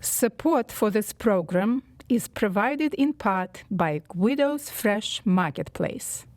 Support for this program is provided in part by Guido's Fresh Marketplace.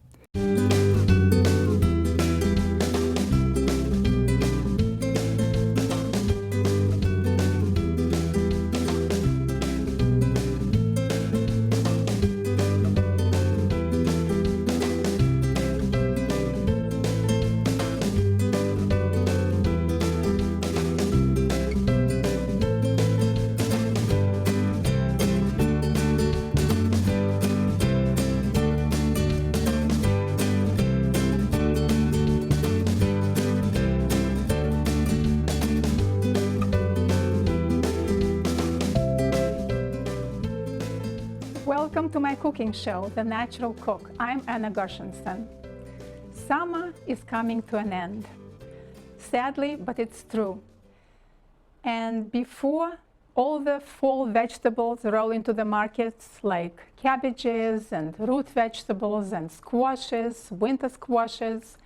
Welcome to my cooking show, The Natural Cook. I'm Anna Gershenson. Summer is coming to an end. Sadly, but it's true. And before all the fall vegetables roll into the markets, like cabbages and root vegetables and squashes, winter squashes,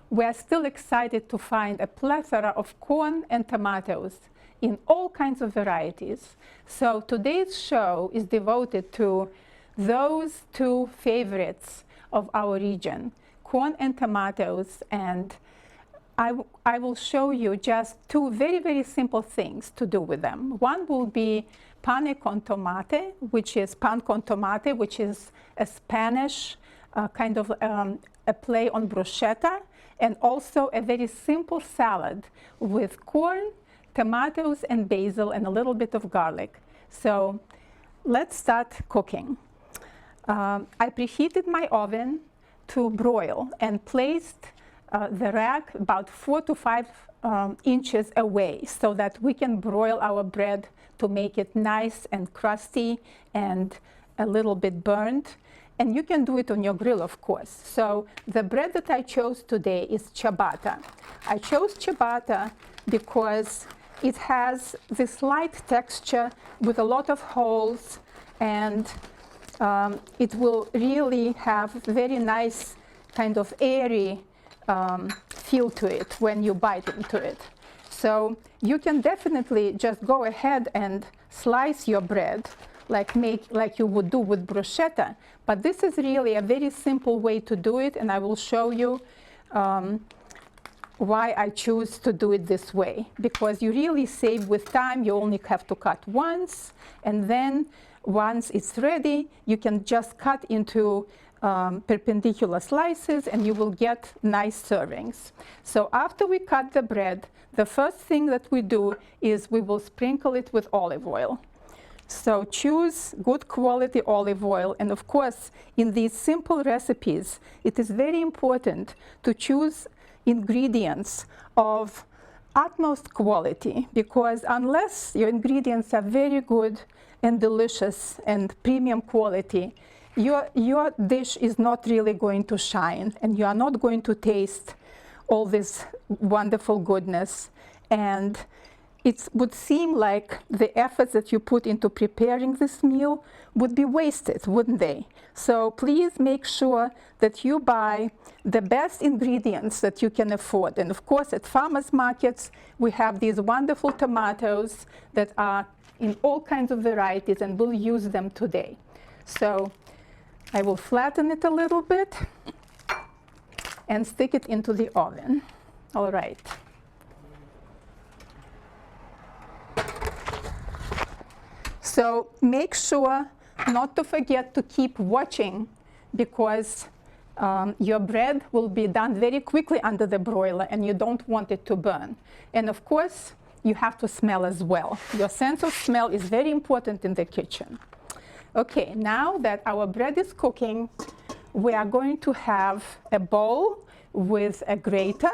we're still excited to find a plethora of corn and tomatoes in all kinds of varieties. So today's show is devoted to those two favorites of our region, corn and tomatoes, and I will show you just two very, very simple things to do with them. One will be pane con tomate, which is pan con tomate, which is a Spanish kind of a play on bruschetta, and also a very simple salad with corn, tomatoes, and basil, and a little bit of garlic. So let's start cooking. I preheated my oven to broil and placed the rack about 4 to 5 inches away so that we can broil our bread to make it nice and crusty and a little bit burnt. And you can do it on your grill, of course. So the bread that I chose today is ciabatta. I chose ciabatta because it has this light texture with a lot of holes, and it will really have very nice kind of airy feel to it when you bite into it. So you can definitely just go ahead and slice your bread like you would do with bruschetta, but this is really a very simple way to do it, and I will show you why I choose to do it this way, because you really save with time. You only have to cut once, and then once it's ready, you can just cut into perpendicular slices and you will get nice servings. So after we cut the bread, the first thing that we do is we will sprinkle it with olive oil. So choose good quality olive oil, and of course in these simple recipes it is very important to choose ingredients of utmost quality, because unless your ingredients are very good and delicious and premium quality, your dish is not really going to shine, and you are not going to taste all this wonderful goodness. And it would seem like the efforts that you put into preparing this meal would be wasted, wouldn't they? So please make sure that you buy the best ingredients that you can afford. And of course, at farmers markets, we have these wonderful tomatoes that are in all kinds of varieties, and we'll use them today. So I will flatten it a little bit and stick it into the oven. All right. So make sure not to forget to keep watching, because your bread will be done very quickly under the broiler and you don't want it to burn. And of course, you have to smell as well. Your sense of smell is very important in the kitchen. Okay, now that our bread is cooking, we are going to have a bowl with a grater,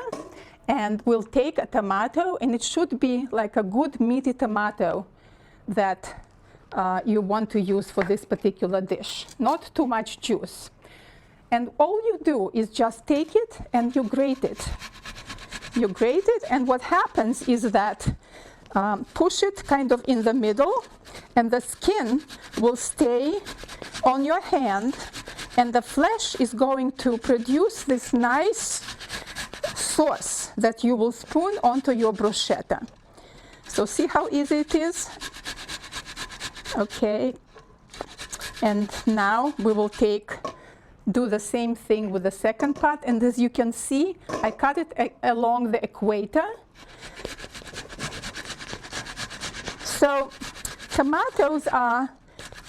and we'll take a tomato, and it should be like a good meaty tomato that you want to use for this particular dish. Not too much juice. And all you do is just take it and you grate it. You grate it, and what happens is that push it kind of in the middle, and the skin will stay on your hand, and the flesh is going to produce this nice sauce that you will spoon onto your bruschetta. So see how easy it is? Okay, and now we will do the same thing with the second part, and as you can see, I cut it along the equator. So tomatoes are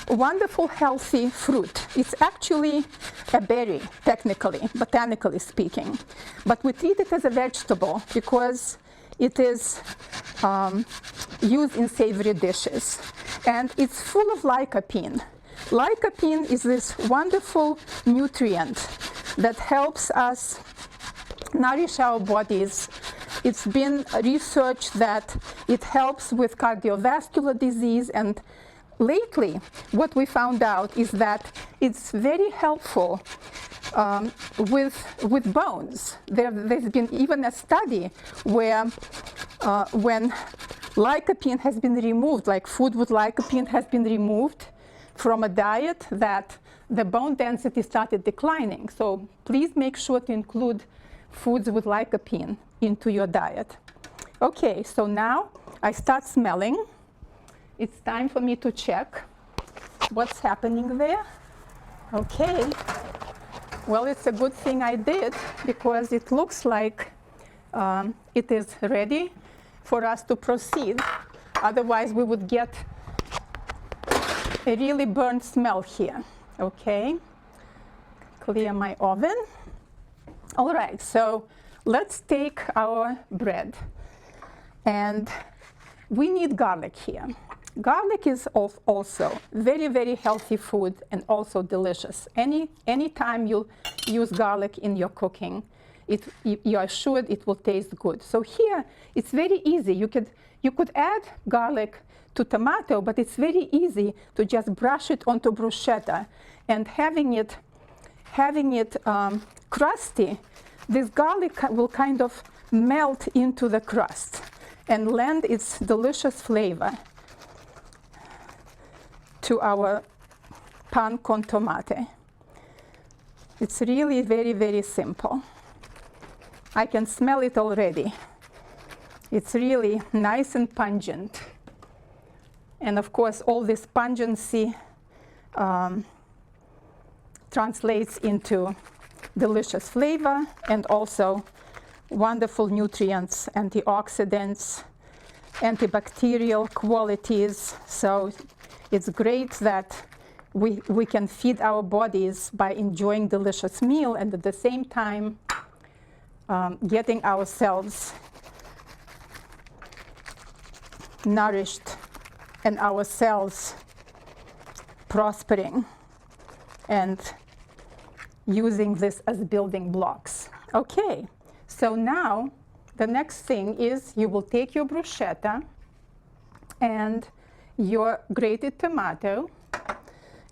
wonderful, healthy fruit. It's actually a berry, technically, botanically speaking, but we treat it as a vegetable because it is used in savory dishes, and it's full of lycopene. Lycopene is this wonderful nutrient that helps us nourish our bodies. It's been researched that it helps with cardiovascular disease, and lately what we found out is that it's very helpful with bones. There's been even a study where when lycopene has been removed, like food with lycopene has been removed from a diet, that the bone density started declining. So please make sure to include foods with lycopene into your diet. Okay, so now I start smelling. It's time for me to check what's happening there. Okay, well, it's a good thing I did, because it looks like it is ready for us to proceed. Otherwise, we would get a really burnt smell here. Okay, clear my oven. All right, so let's take our bread, and we need garlic here. Garlic is also very, very healthy food and also delicious. Any time you use garlic in your cooking, you are assured it will taste good. So here, it's very easy. You could add garlic to tomato, but it's very easy to just brush it onto bruschetta, and having it crusty, this garlic will kind of melt into the crust and lend its delicious flavor to our pan con tomate. It's really very, very simple. I can smell it already. It's really nice and pungent. And of course, all this pungency translates into delicious flavor and also wonderful nutrients, antioxidants, antibacterial qualities. So it's great that we can feed our bodies by enjoying delicious meal, and at the same time getting ourselves nourished and our cells prospering and using this as building blocks. Okay, so now the next thing is you will take your bruschetta and your grated tomato,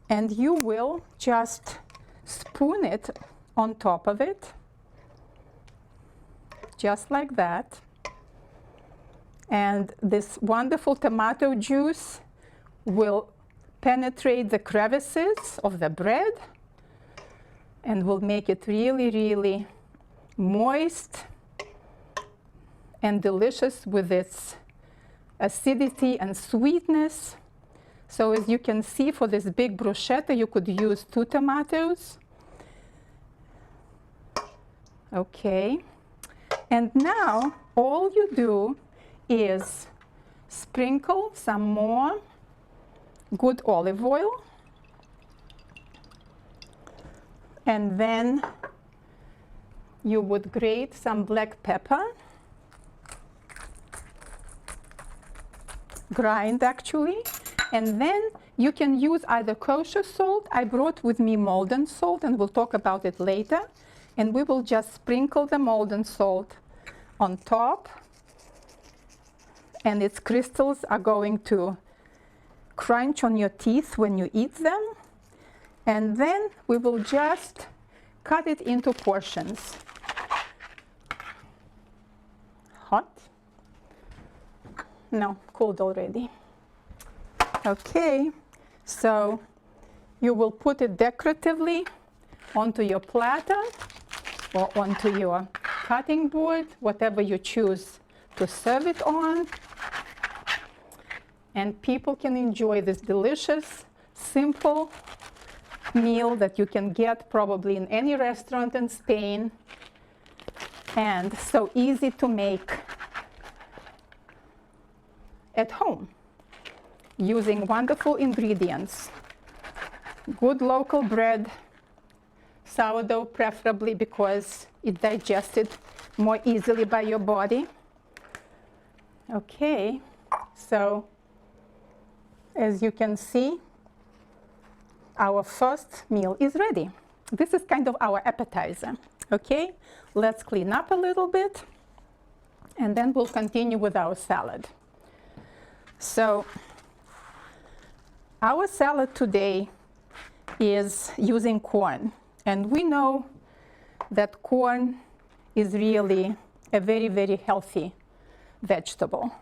and you will just spoon it on top of it, just like that. And this wonderful tomato juice will penetrate the crevices of the bread and will make it really, really moist and delicious with its acidity and sweetness. So as you can see, for this big bruschetta, you could use 2 tomatoes. Okay. And now all you do is sprinkle some more good olive oil, and then you would grate some black pepper, grind actually, and then you can use either kosher salt. I brought with me Molden salt, and we'll talk about it later. And we will just sprinkle the Molden salt on top, and its crystals are going to crunch on your teeth when you eat them. And then we will just cut it into portions. Hot? No, cooled already. Okay, so you will put it decoratively onto your platter or onto your cutting board, whatever you choose to serve it on. and people can enjoy this delicious, simple meal that you can get probably in any restaurant in Spain, and so easy to make at home using wonderful ingredients. Good local bread, sourdough preferably because it digested more easily by your body. Okay, so as you can see, our first meal is ready. This is kind of our appetizer. Okay, let's clean up a little bit and then we'll continue with our salad. So our salad today is using corn, and we know that corn is really a very, very healthy vegetable.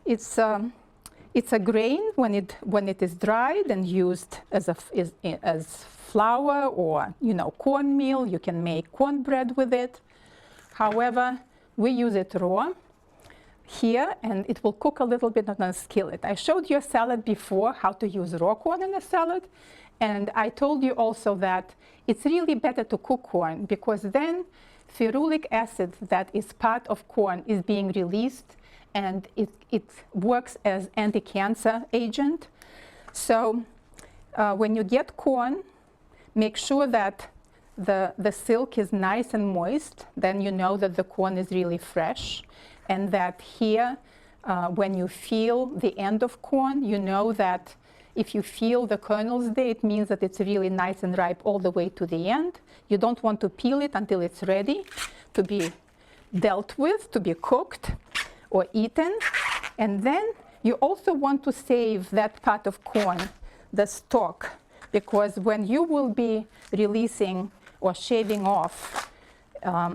It's a grain when it is dried and used as flour or cornmeal. You can make cornbread with it. However, we use it raw here, and it will cook a little bit on a skillet. I showed you a salad before, how to use raw corn in a salad, and I told you also that it's really better to cook corn because then ferulic acid that is part of corn is being released, and it works as anti-cancer agent. So when you get corn, make sure that the silk is nice and moist. Then you know that the corn is really fresh, and that here, when you feel the end of corn, you know that if you feel the kernels there, it means that it's really nice and ripe all the way to the end. You don't want to peel it until it's ready to be dealt with, to be cooked or eaten. And then you also want to save that part of corn, the stalk, because when you will be releasing or shaving off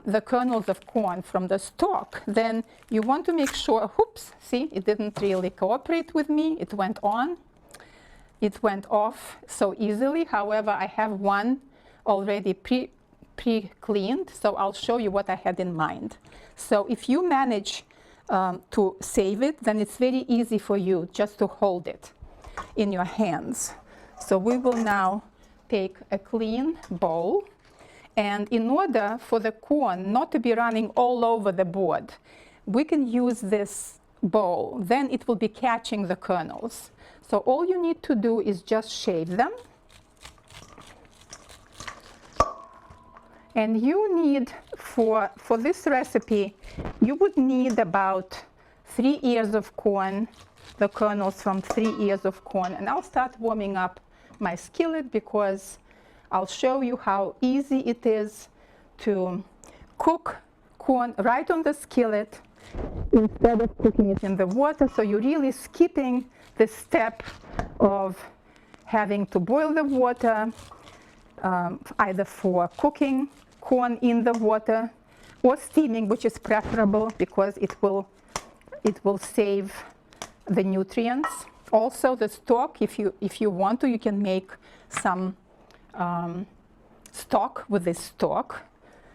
the kernels of corn from the stalk, then you want to make sure, oops, see, it didn't really cooperate with me. It went on. It went off so easily. However, I have one already pre-cleaned, so I'll show you what I had in mind. So if you manage to save it, then it's very easy for you just to hold it in your hands. So we will now take a clean bowl, and in order for the corn not to be running all over the board, we can use this bowl. Then it will be catching the kernels. So all you need to do is just shave them. And you need, for this recipe, you would need about 3 ears of corn, the kernels from 3 ears of corn. And I'll start warming up my skillet because I'll show you how easy it is to cook corn right on the skillet instead of cooking it in the water. So you're really skipping the step of having to boil the water, either for cooking corn in the water or steaming, which is preferable because it will save the nutrients. Also, the stock, if you want to, you can make some stock with this stock,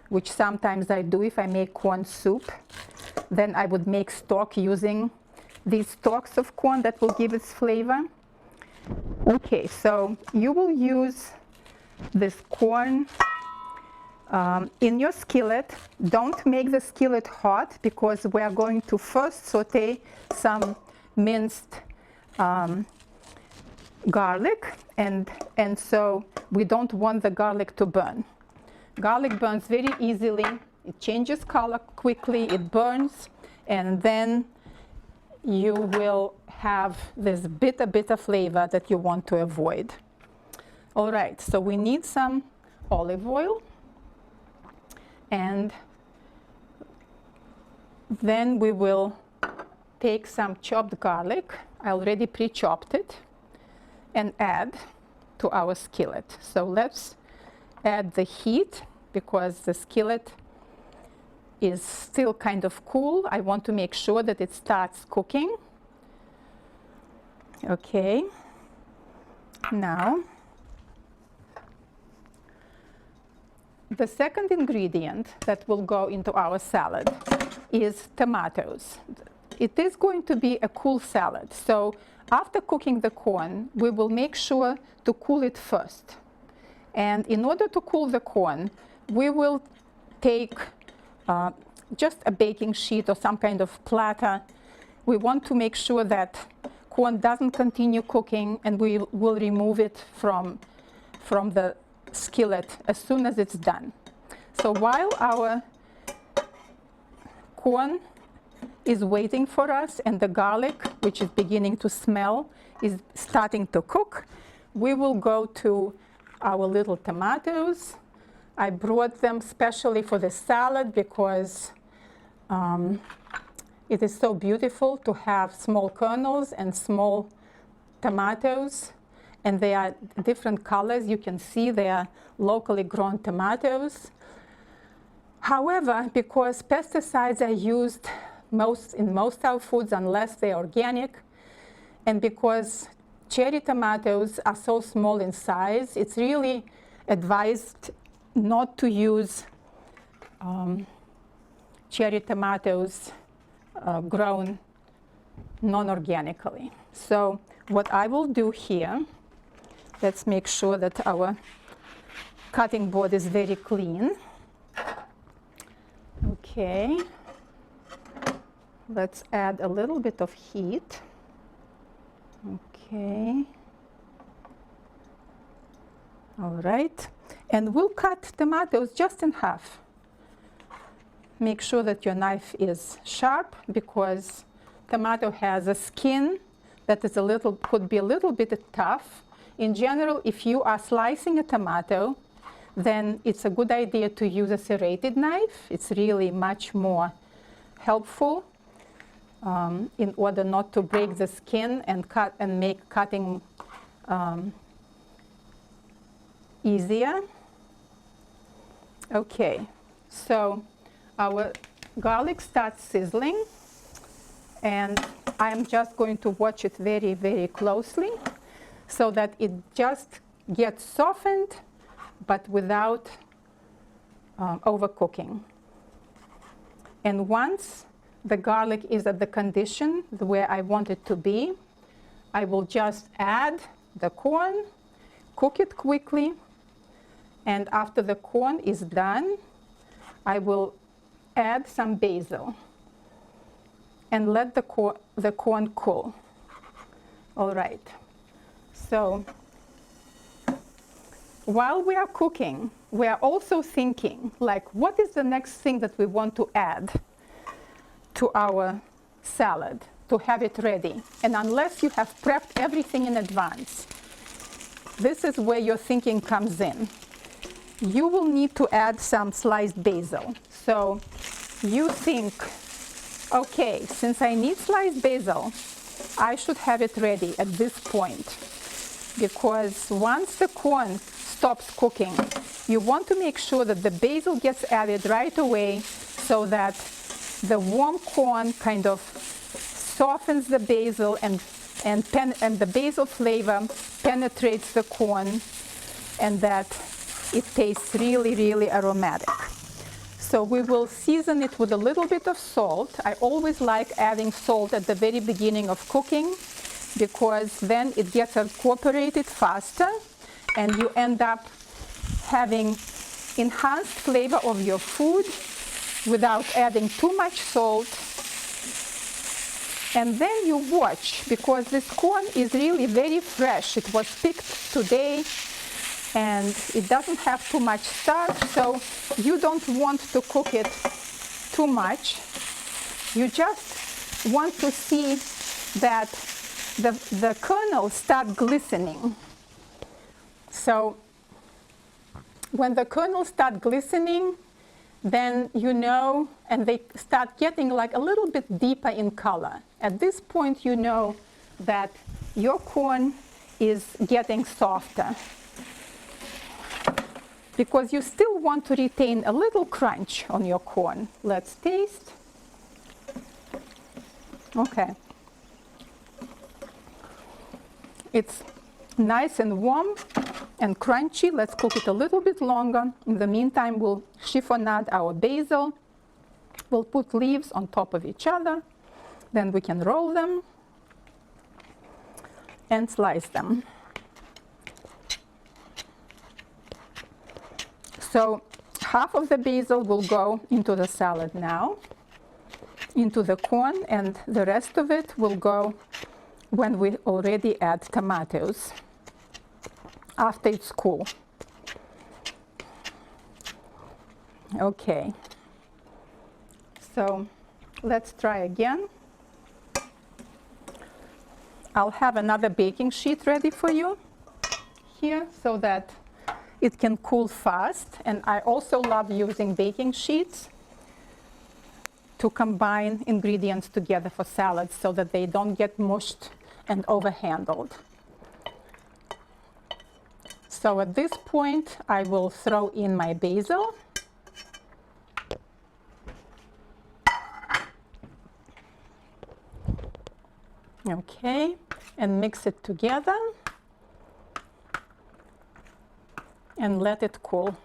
which sometimes I do if I make corn soup. Then I would make stock using these stalks of corn that will give its flavor. Okay, so you will use this corn in your skillet. Don't make the skillet hot because we are going to first saute some minced garlic, and so we don't want the garlic to burn. Garlic burns very easily. It changes color quickly, it burns, and then you will have this bitter flavor that you want to avoid. All right, so we need some olive oil, and then we will take some chopped garlic. I already pre-chopped it, and add to our skillet. So let's add the heat because the skillet is still kind of cool. I want to make sure that it starts cooking. Okay, now the second ingredient that will go into our salad is tomatoes. It is going to be a cool salad, so After cooking the corn, we will make sure to cool it first. And in order to cool the corn, we will take just a baking sheet or some kind of platter. We want to make sure that corn doesn't continue cooking, and we will remove it from the skillet as soon as it's done. So while our corn is waiting for us and the garlic, which is beginning to smell, is starting to cook, we will go to our little tomatoes. I brought them specially for the salad because it is so beautiful to have small kernels and small tomatoes, and they are different colors. You can see they are locally grown tomatoes. However, because pesticides are used in most of our foods unless they're organic, and because cherry tomatoes are so small in size, it's really advised not to use cherry tomatoes grown non-organically. So what I will do here, let's make sure that our cutting board is very clean. Okay, let's add a little bit of heat. Okay, all right, and we'll cut tomatoes just in half. Make sure that your knife is sharp because tomato has a skin that is could be a little bit tough. In general, if you are slicing a tomato, then it's a good idea to use a serrated knife. It's really much more helpful in order not to break the skin and make cutting easier. Okay, so our garlic starts sizzling, and I'm just going to watch it very, very closely so that it just gets softened, but without overcooking. And once the garlic is at the condition where I want it to be, I will just add the corn, cook it quickly, and after the corn is done, I will add some basil and let the corn cool. All right. So while we are cooking, we are also thinking, like, what is the next thing that we want to add to our salad to have it ready? And unless you have prepped everything in advance, this is where your thinking comes in. You will need to add some sliced basil. So you think, okay, since I need sliced basil, I should have it ready at this point, because once the corn stops cooking, you want to make sure that the basil gets added right away so that the warm corn kind of softens the basil and the basil flavor penetrates the corn, and that it tastes really, really aromatic. So we will season it with a little bit of salt. I always like adding salt at the very beginning of cooking because then it gets incorporated faster and you end up having enhanced flavor of your food without adding too much salt. And then you watch, because this corn is really very fresh. It was picked today and it doesn't have too much starch, so you don't want to cook it too much. You just want to see that the kernels start glistening. So when the kernels start glistening, then you know, and they start getting like a little bit deeper in color. At this point, you know that your corn is getting softer, because you still want to retain a little crunch on your corn. Let's taste. Okay. It's nice and warm and crunchy. Let's cook it a little bit longer. In the meantime, we'll chiffonade our basil. We'll put leaves on top of each other. Then we can roll them. and slice them. So half of the basil will go into the salad now, into the corn, and the rest of it will go when we already add tomatoes, after it's cool. Okay, so let's try again. I'll have another baking sheet ready for you here so that it can cool fast. And I also love using baking sheets to combine ingredients together for salads so that they don't get mushed and overhandled. So at this point, I will throw in my basil. Okay, and mix it together and let it cool.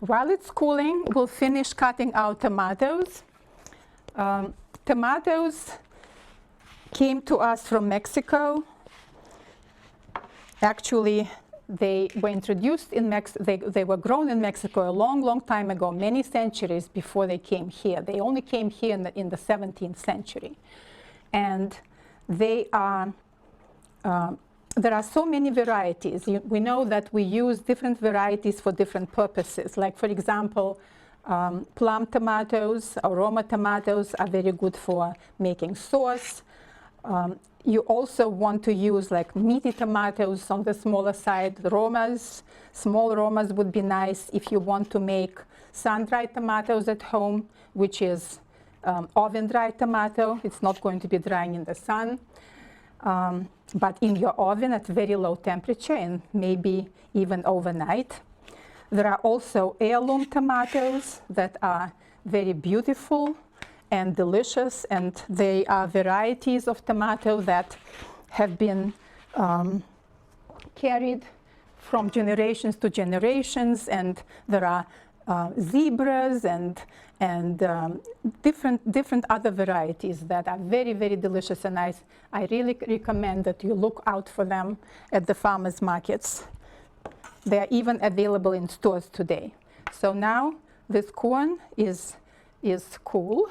While it's cooling, we'll finish cutting out tomatoes. Tomatoes came to us from Mexico. Actually, they were introduced in Mexico. They were grown in Mexico a long, long time ago, many centuries before they came here. They only came here in the 17th century. And they are, there are so many varieties. We know that we use different varieties for different purposes. Like, for example, plum tomatoes, aroma tomatoes are very good for making sauce. You also want to use like meaty tomatoes on the smaller side. Romas, small romas would be nice if you want to make sun-dried tomatoes at home, which is oven-dried tomato. It's not going to be drying in the sun, but in your oven at very low temperature and maybe even overnight. There are also heirloom tomatoes that are very beautiful and delicious, and they are varieties of tomato that have been carried from generations to generations, and there are zebras and different other varieties that are very, very delicious, and I really recommend that you look out for them at the farmers markets. They are even available in stores today. So now this corn is cool.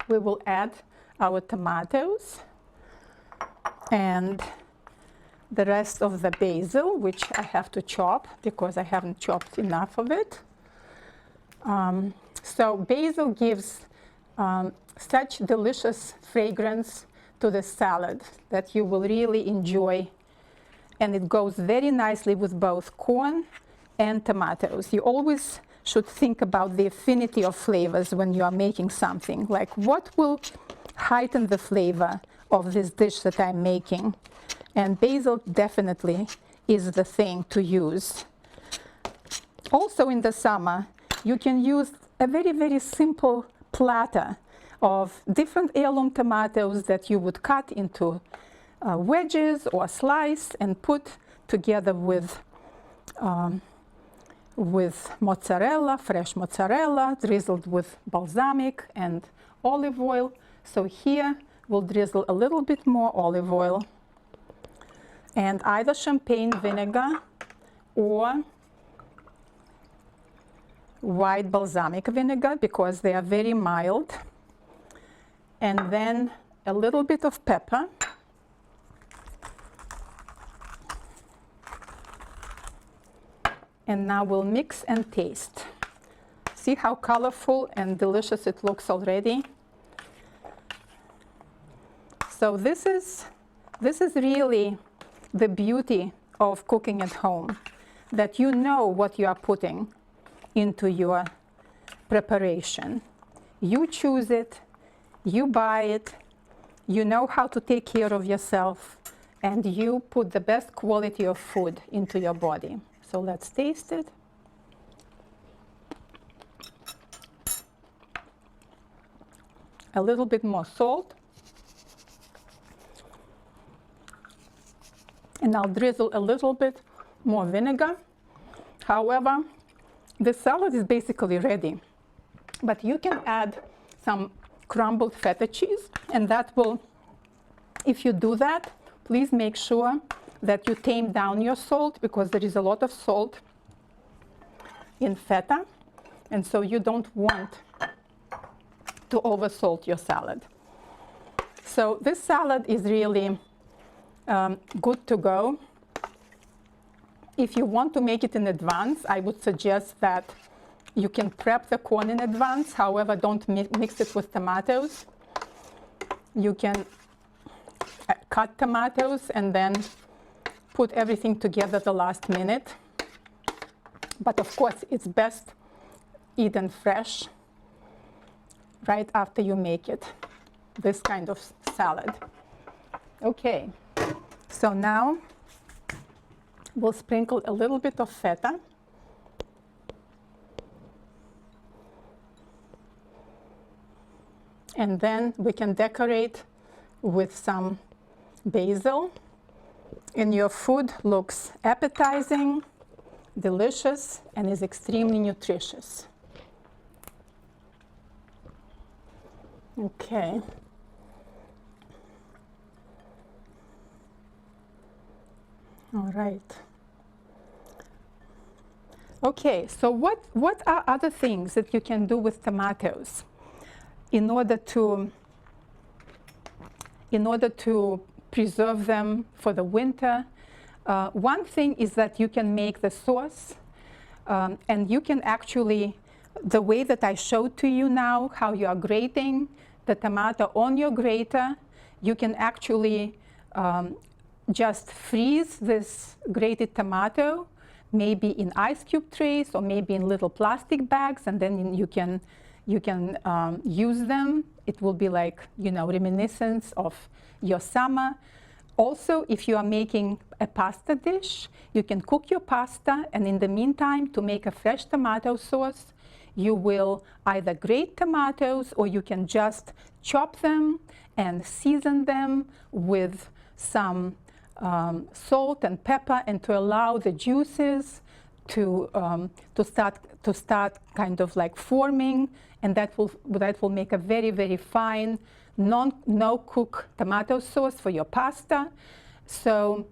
We will add our tomatoes and the rest of the basil, which I have to chop because I haven't chopped enough of it. So basil gives such delicious fragrance to the salad that you will really enjoy, and it goes very nicely with both corn and tomatoes. You always should think about the affinity of flavors when you are making something. Like, what will heighten the flavor of this dish that I'm making? And basil definitely is the thing to use. Also in the summer, you can use a very, very simple platter of different heirloom tomatoes that you would cut into wedges or slice and put together with mozzarella, fresh mozzarella, drizzled with balsamic and olive oil. So here we'll drizzle a little bit more olive oil and either champagne vinegar or white balsamic vinegar because they are very mild. And then a little bit of pepper. And now we'll mix and taste. See how colorful and delicious it looks already? So this is really the beauty of cooking at home, that you know what you are putting into your preparation. You choose it, you buy it, you know how to take care of yourself, and you put the best quality of food into your body. So let's taste it. A little bit more salt. And I'll drizzle a little bit more vinegar. However, the salad is basically ready. But you can add some crumbled feta cheese, and that will, if you do that, please make sure that you tame down your salt, because there is a lot of salt in feta, and so you don't want to oversalt your salad. So this salad is really good to go. If you want to make it in advance, I would suggest that you can prep the corn in advance. However, don't mix it with tomatoes. You can cut tomatoes and then put everything together the last minute. But of course, it's best eaten fresh right after you make it, this kind of salad. Okay, so now we'll sprinkle a little bit of feta. And then we can decorate with some basil. And your food looks appetizing, delicious, and is extremely nutritious. Okay. All right. Okay, so what are other things that you can do with tomatoes in order to preserve them for the winter? One thing is that you can make the sauce, and you can actually, the way that I showed to you now, how you are grating the tomato on your grater, you can actually just freeze this grated tomato, maybe in ice cube trays or maybe in little plastic bags, and then you can use them. It will be like, reminiscence of your summer. Also, if you are making a pasta dish, you can cook your pasta, and in the meantime, to make a fresh tomato sauce, you will either grate tomatoes, or you can just chop them and season them with some salt and pepper, and to allow the juices to start kind of like forming, and that will make a very, very fine no cook tomato sauce for your pasta. So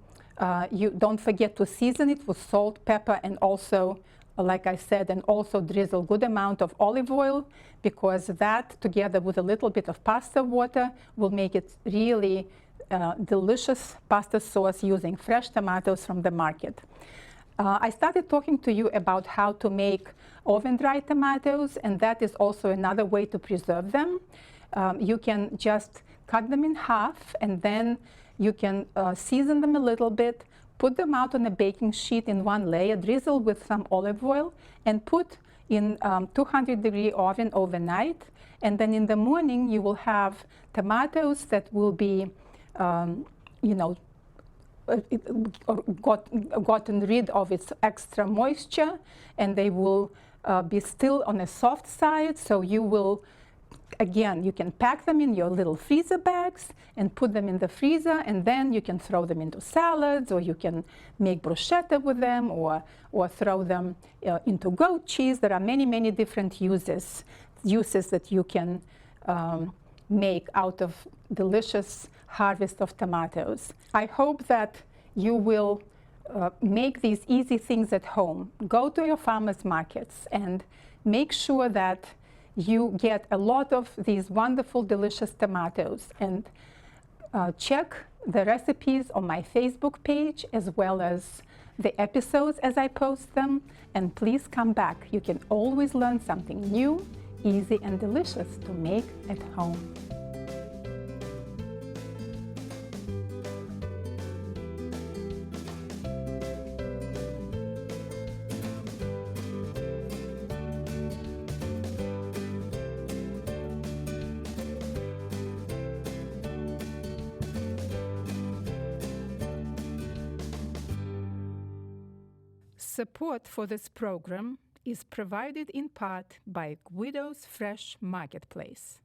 you don't forget to season it with salt, pepper, and also, like I said, and also drizzle good amount of olive oil, because that together with a little bit of pasta water will make it really delicious pasta sauce using fresh tomatoes from the market. I started talking to you about how to make oven-dried tomatoes, and that is also another way to preserve them. You can just cut them in half, and then you can season them a little bit, put them out on a baking sheet in one layer, drizzle with some olive oil, and put in 200-degree oven overnight. And then in the morning, you will have tomatoes that will be gotten rid of its extra moisture, and they will be still on a soft side. So you will, again, you can pack them in your little freezer bags and put them in the freezer, and then you can throw them into salads, or you can make bruschetta with them, or throw them into goat cheese. There are many, many different uses that you can make out of delicious harvest of tomatoes. I hope that you will make these easy things at home. Go to your farmers markets and make sure that you get a lot of these wonderful, delicious tomatoes. And check the recipes on my Facebook page, as well as the episodes as I post them. And please come back. You can always learn something new, easy, and delicious to make at home. Support for this program is provided in part by Guido's Fresh Marketplace.